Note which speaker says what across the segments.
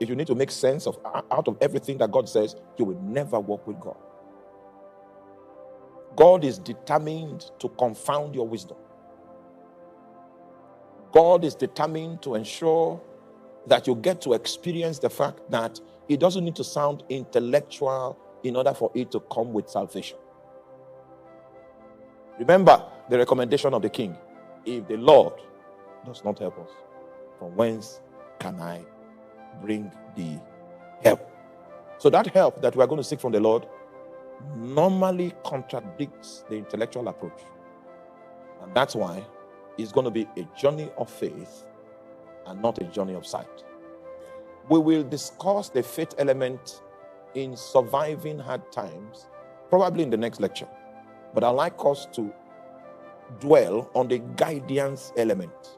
Speaker 1: if you need to make sense out of everything that God says, you will never walk with God. God is determined to confound your wisdom. God is determined to ensure that you get to experience the fact that it doesn't need to sound intellectual in order for it to come with salvation. Remember the recommendation of the king. If the Lord does not help us, from whence can I bring the help? So that help that we are going to seek from the Lord normally contradicts the intellectual approach. And that's why it's going to be a journey of faith and not a journey of sight. We will discuss the faith element in surviving hard times, probably in the next lecture. But I'd like us to dwell on the guidance element.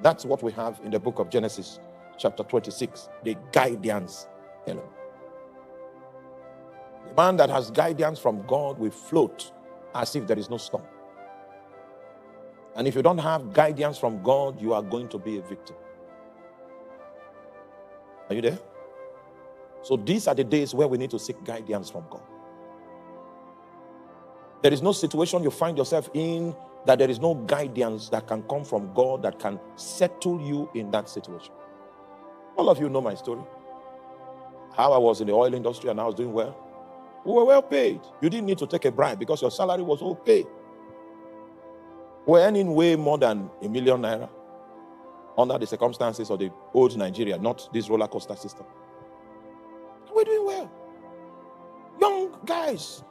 Speaker 1: That's what we have in the book of Genesis, chapter 26, the guidance element. The man that has guidance from God will float as if there is no storm. And if you don't have guidance from God, you are going to be a victim. Are you there? So these are the days where we need to seek guidance from God. There is no situation you find yourself in that there is no guidance that can come from God that can settle you in that situation. All of you know my story. How I was in the oil industry and I was doing well. We were well paid. You didn't need to take a bribe because your salary was okay. We're earning way more than ₦1 million under the circumstances of the old Nigeria, not this roller coaster system. We're doing well. Young guys.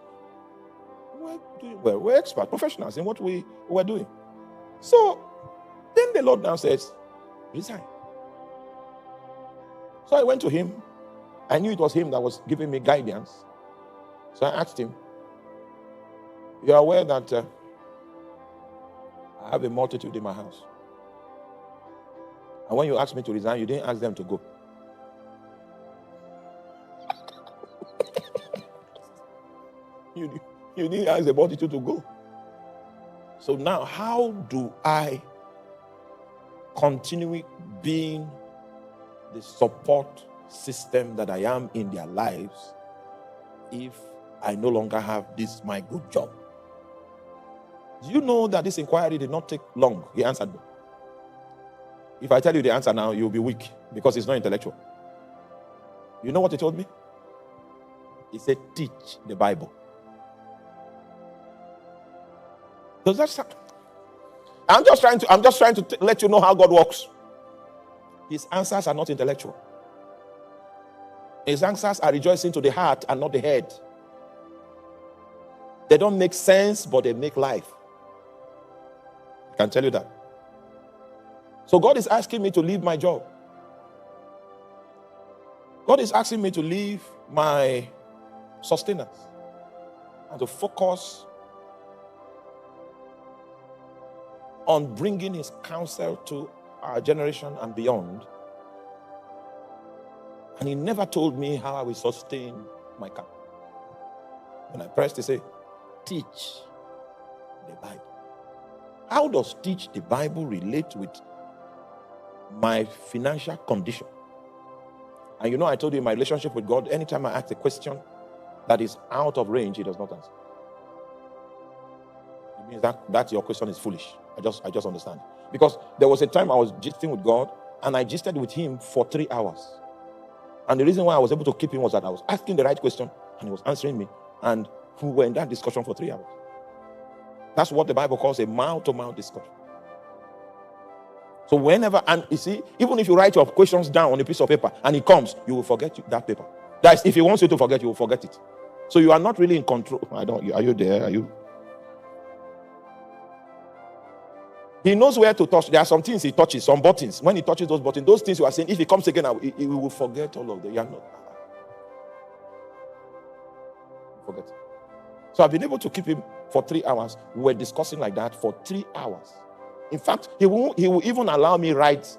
Speaker 1: We're doing well. We're experts, professionals in what we were doing. So then the Lord now says, resign. So I went to him. I knew it was him that was giving me guidance. So I asked him, you are aware that I have a multitude in my house. And when you asked me to resign, you didn't ask them to go. You didn't ask the multitude to go. So now, how do I continue being the support system that I am in their lives if I no longer have this my good job? Do you know that this inquiry did not take long? He answered me. If I tell you the answer now, you'll be weak because it's not intellectual. You know what he told me? He said, teach the Bible. Does that sound? I'm just trying to let you know how God works. His answers are not intellectual. His answers are rejoicing to the heart and not the head. They don't make sense, but they make life. I can tell you that. So God is asking me to leave my job. God is asking me to leave my sustenance and to focus on bringing his counsel to our generation and beyond. And he never told me how I will sustain my camp. When I pressed, he said, teach the Bible. How does teach the Bible relate with my financial condition? And you know, I told you in my relationship with God, anytime I ask a question that is out of range, he does not answer. It means that your question is foolish. I just understand. Because there was a time I was gisting with God, and I gisted with him for 3 hours. And the reason why I was able to keep him was that I was asking the right question, and he was answering me. And we were in that discussion for 3 hours. That's what the Bible calls a mouth-to-mouth discussion. So whenever, and you see, even if you write your questions down on a piece of paper and he comes, you will forget that paper. That is, if he wants you to forget, you will forget it. So you are not really in control. Are you there? Are you? He knows where to touch. There are some things he touches, some buttons. When he touches those buttons, those things you are saying, if he comes again, he will forget all of them. You are not. Forget. So I've been able to keep him for 3 hours. We were discussing like that for 3 hours. In fact, he will even allow me write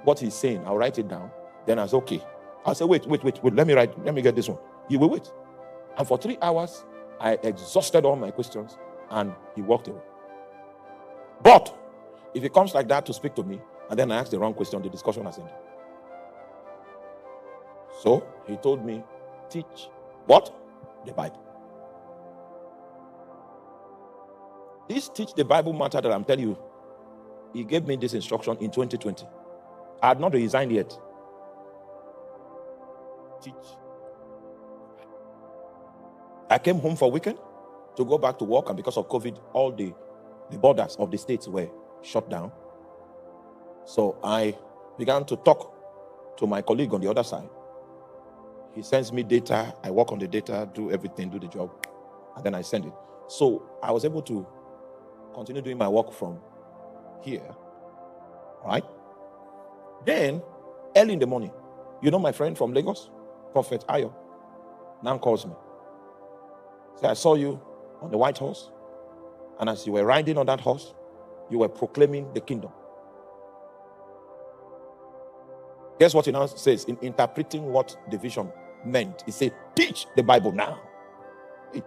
Speaker 1: what he's saying. I'll write it down. Then I say, okay. I'll say, wait. Let me get this one. He will wait. And for 3 hours, I exhausted all my questions and he walked away. But if he comes like that to speak to me, and then I ask the wrong question, the discussion has ended. So he told me, teach what? The Bible. This teach the Bible matter that I'm telling you, he gave me this instruction in 2020. I had not resigned yet. Teach. I came home for a weekend to go back to work, and because of COVID, all the borders of the states were shut down. So I began to talk to my colleague on the other side. He sends me data, I work on the data, do everything, do the job, and then I send it. So I was able to continue doing my work from here, right? Then, early in the morning, you know my friend from Lagos, Prophet Ayo, now calls me. Say, I saw you on the white horse, and as you were riding on that horse, you were proclaiming the kingdom. Guess what he now says in interpreting what the vision meant? He said, teach the Bible now. Hey,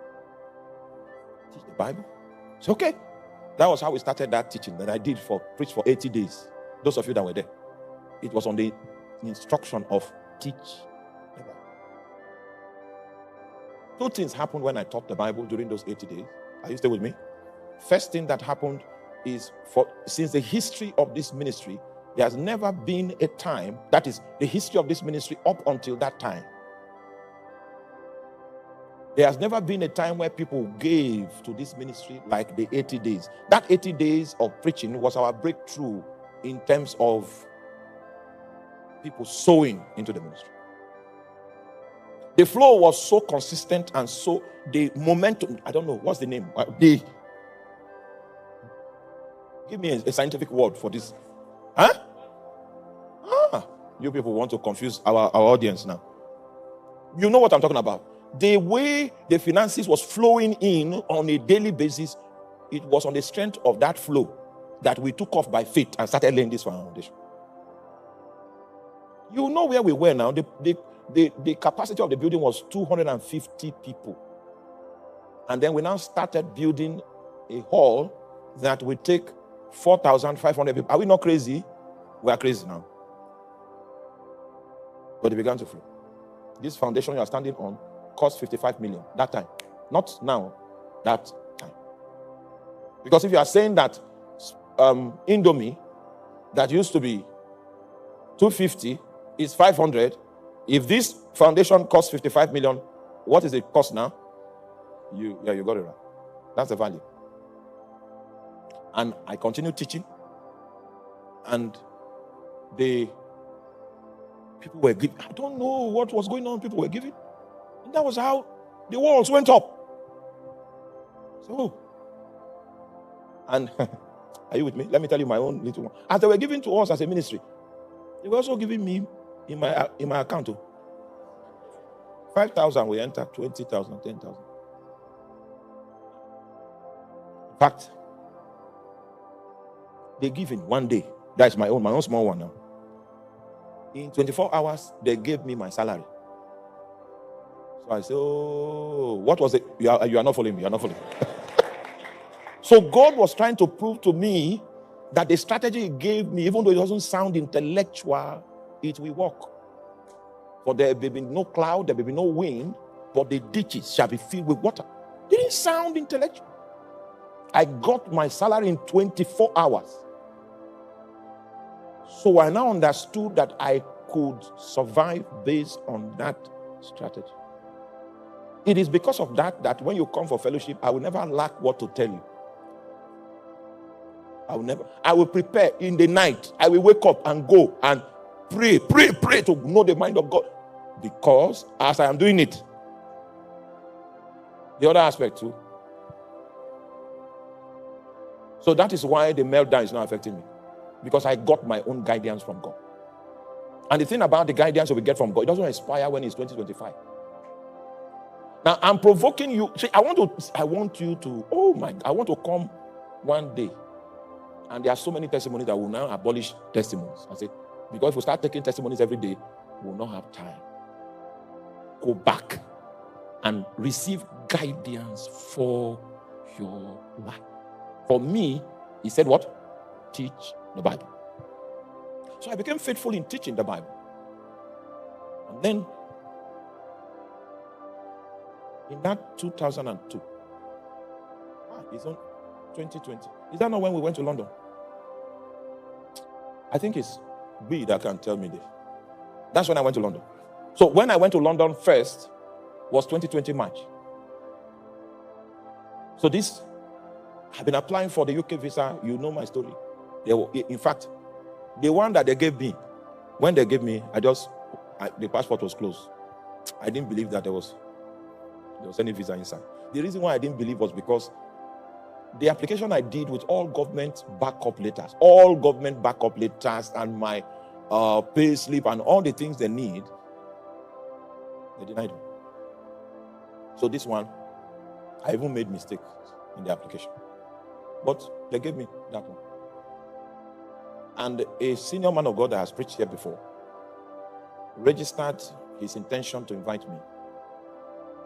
Speaker 1: teach the Bible? It's okay. That was how we started that teaching that I did preach for 80 days. Those of you that were there. It was on the instruction of teach the Bible. Two things happened when I taught the Bible during those 80 days. Are you still with me? First thing that happened is, since the history of this ministry, there has never been a time, that is the history of this ministry up until that time. There has never been a time where people gave to this ministry like the 80 days. That 80 days of preaching was our breakthrough in terms of people sowing into the ministry. The flow was so consistent, and so the momentum, I don't know, what's the name? Give me a scientific word for this. Huh? You people want to confuse our audience now. You know what I'm talking about. The way the finances was flowing in on a daily basis, it was on the strength of that flow that we took off by faith and started laying this foundation. You know where we were now. The capacity of the building was 250 people. And then we now started building a hall that will take 4,500 people. Are we not crazy? We are crazy now. But it began to flow. This foundation you are standing on cost 55 million that time. Not now, that time. Because if you are saying that Indomie that used to be 250 is 500, if this foundation costs 55 million, what is it cost now? You got it right. That's the value. And I continued teaching, and the people were giving. I don't know what was going on. People were giving. And that was how the walls went up. So, and are you with me? Let me tell you my own little one. As they were giving to us as a ministry, they were also giving me in my account. 5,000 we enter, 20,000, 10,000. In fact, they give in one day. That's my own small one now. In 24 hours, they gave me my salary. So I said, oh, what was it? You are not following me. You are not following me. So God was trying to prove to me that the strategy he gave me, even though it doesn't sound intellectual, it will work. For there will be no cloud, there will be no wind, but the ditches shall be filled with water. Didn't sound intellectual. I got my salary in 24 hours. So I now understood that I could survive based on that strategy. It is because of that when you come for fellowship, I will never lack what to tell you. I will prepare in the night. I will wake up and go and pray to know the mind of God. Because as I am doing it, the other aspect too. So that is why the meltdown is not affecting me. Because I got my own guidance from God. And the thing about the guidance that we get from God, it doesn't expire when it's 2025. Now I'm provoking you. See, I want you to, I want to come one day. And there are so many testimonies that will now abolish testimonies. I say, because if we start taking testimonies every day, we will not have time. Go back and receive guidance for your life. For me, he said what? Teach the Bible. So I became faithful in teaching the Bible. And then In that 2002. It's on 2020. Is that not when we went to London? I think it's B that can tell me this. That's when I went to London. So when I went to London first was 2020 March. So this, I've been applying for the UK visa. You know my story. In fact, the one that they gave me, when they gave me, the passport was closed. I didn't believe that there was any visa inside. The reason why I didn't believe was because the application I did with all government backup letters and my pay slip and all the things they need, they denied me. So this one, I even made mistakes in the application. But they gave me that one. And a senior man of God that has preached here before registered his intention to invite me.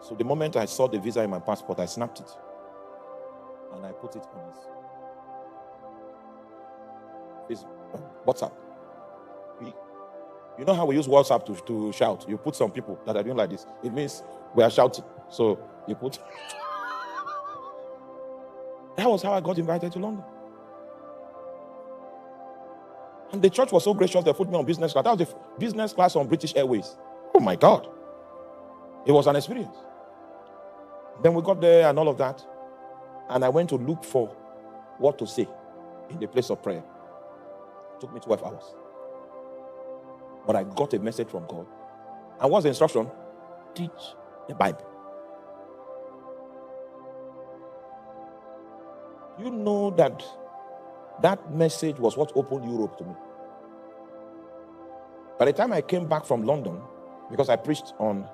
Speaker 1: So the moment I saw the visa in my passport, I snapped it. And I put it on his WhatsApp. You know how we use WhatsApp to shout? You put some people that are doing like this. It means we are shouting. So you put... That was how I got invited to London. And the church was so gracious, they put me on business class. That was the business class on British Airways. Oh my God. It was an experience. Then we got there and all of that. And I went to look for what to say in the place of prayer. It took me 12 hours. But I got a message from God. And what's the instruction? Teach the Bible. You know that message was what opened Europe to me. By the time I came back from London, because I preached on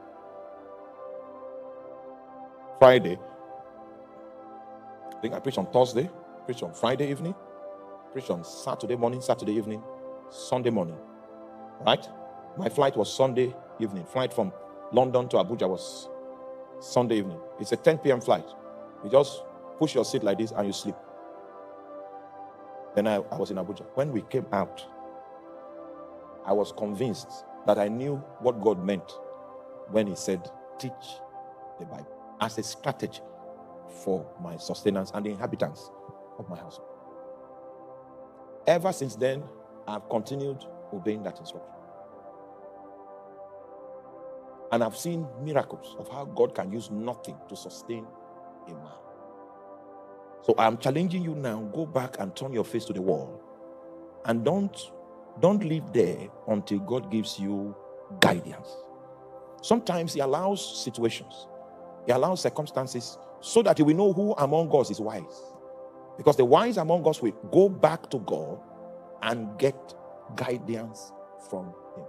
Speaker 1: Friday, I think I preached on Thursday, preached on Friday evening, preached on Saturday morning, Saturday evening, Sunday morning. Right? My flight was Sunday evening. Flight from London to Abuja was Sunday evening. It's a 10 p.m. flight. You just push your seat like this and you sleep. Then I was in Abuja. When we came out, I was convinced that I knew what God meant when he said, teach the Bible as a strategy for my sustenance and the inhabitants of my house. Ever since then, I've continued obeying that instruction. And I've seen miracles of how God can use nothing to sustain a man. So I'm challenging you now, go back and turn your face to the wall. And don't live there until God gives you guidance. Sometimes he allows situations, he allows circumstances so that you will know who among us is wise. Because the wise among us will go back to God and get guidance from him.